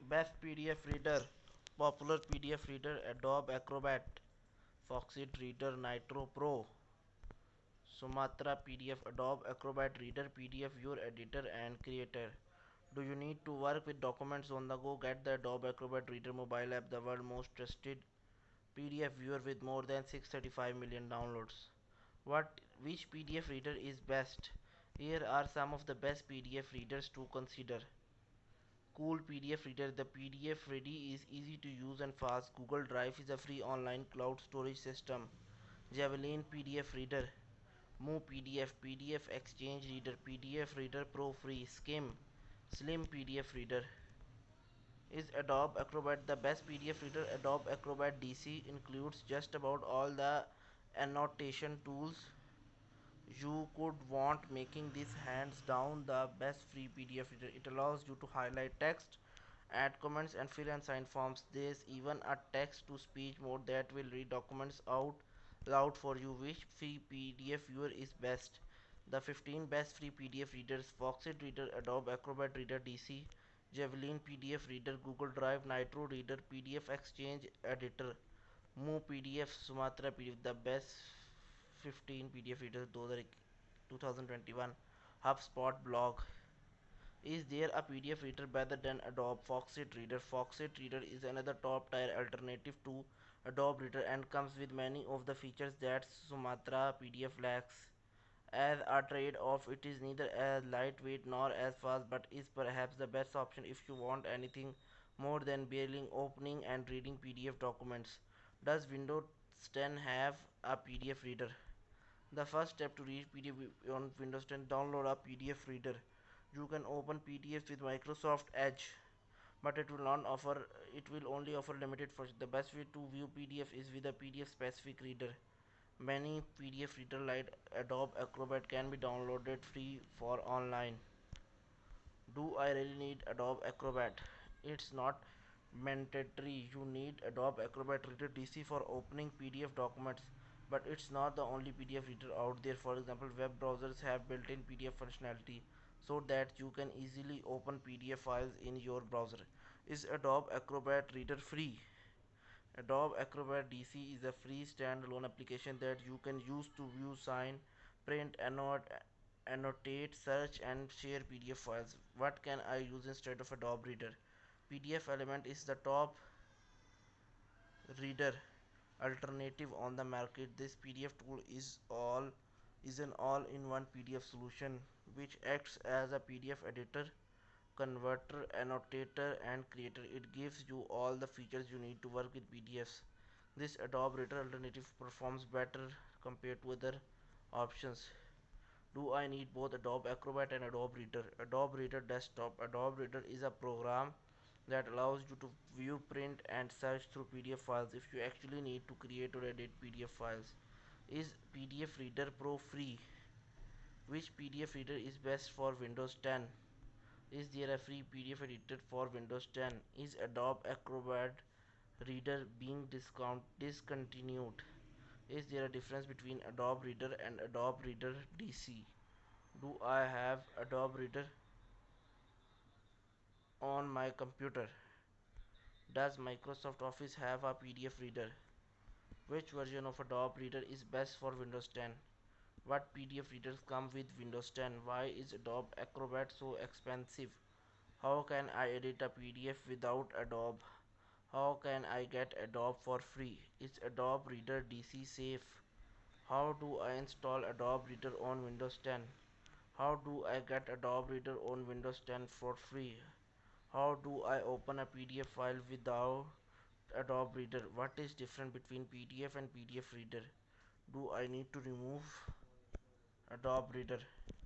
Best PDF reader. Popular PDF reader Adobe Acrobat, Foxit Reader Nitro Pro, Sumatra PDF Adobe Acrobat Reader PDF your editor and creator. Do you need to work with documents on the go? Get the Adobe Acrobat Reader mobile app, the world's most trusted PDF viewer with more than 635 million downloads. Which PDF reader is best? Here are some of the best PDF readers to consider. Cool PDF Reader. The PDF Ready is easy to use and fast. Google Drive is a free online cloud storage system. Javelin PDF Reader. Move PDF, PDF Exchange Reader, PDF Reader Pro free. Skim, Slim PDF Reader. Is Adobe Acrobat the best PDF reader? Adobe Acrobat DC includes just about all the annotation tools you could want, making this hands down the best free PDF reader. It allows you to highlight text, add comments and fill and sign forms. There's even a text to speech mode that will read documents out loud for you. Which free PDF viewer is best? The 15 best free PDF readers: Foxit Reader, Adobe Acrobat Reader DC, Javelin PDF Reader, Google Drive, Nitro Reader, PDF Exchange Editor, Move PDF, Sumatra PDF. The best 15 PDF readers 2021. HubSpot blog. Is there a PDF reader better than Adobe Foxit Reader? Foxit Reader is another top tier alternative to Adobe Reader and comes with many of the features that Sumatra PDF lacks. As a trade off, it is neither as lightweight nor as fast, but is perhaps the best option if you want anything more than barely opening and reading PDF documents. Does Windows 10 have a PDF reader? The first step to read PDF on Windows 10: download a PDF reader. You can open PDFs with Microsoft Edge, but it will only offer limited versions. The best way to view PDF is with a PDF specific reader. Many PDF reader like Adobe Acrobat can be downloaded free for online. Do I really need Adobe Acrobat? It's not mandatory. You need Adobe Acrobat Reader DC for opening PDF documents, but it's not the only PDF reader out there. For example, web browsers have built-in PDF functionality so that you can easily open PDF files in your browser. Is Adobe Acrobat Reader free? Adobe Acrobat DC is a free standalone application that you can use to view, sign, print, annotate, search, and share PDF files. What can I use instead of Adobe Reader? PDF Element is the top reader alternative on the market. This PDF tool is an all-in-one PDF solution which acts as a PDF editor, converter, annotator, and creator. It gives you all the features you need to work with PDFs. This Adobe Reader alternative performs better compared to other options. Do I need both Adobe Acrobat and Adobe Reader? Adobe Reader Desktop. Adobe Reader is a program that allows you to view, print, and search through PDF files if you actually need to create or edit PDF files. Is PDF Reader Pro free? Which PDF reader is best for Windows 10? Is there a free PDF editor for Windows 10? Is Adobe Acrobat Reader being discontinued? Is there a difference between Adobe Reader and Adobe Reader DC? Do I have Adobe Reader on my computer? Does Microsoft Office have a PDF reader? Which version of Adobe Reader is best for Windows 10? What PDF readers come with Windows 10? Why is Adobe Acrobat so expensive? How can I edit a PDF without Adobe? How can I get Adobe for free? Is Adobe Reader DC safe? How do I install Adobe Reader on Windows 10? How do I get Adobe Reader on Windows 10 for free? How do I open a PDF file without Adobe Reader? What is different between PDF and PDF Reader? Do I need to remove Adobe Reader?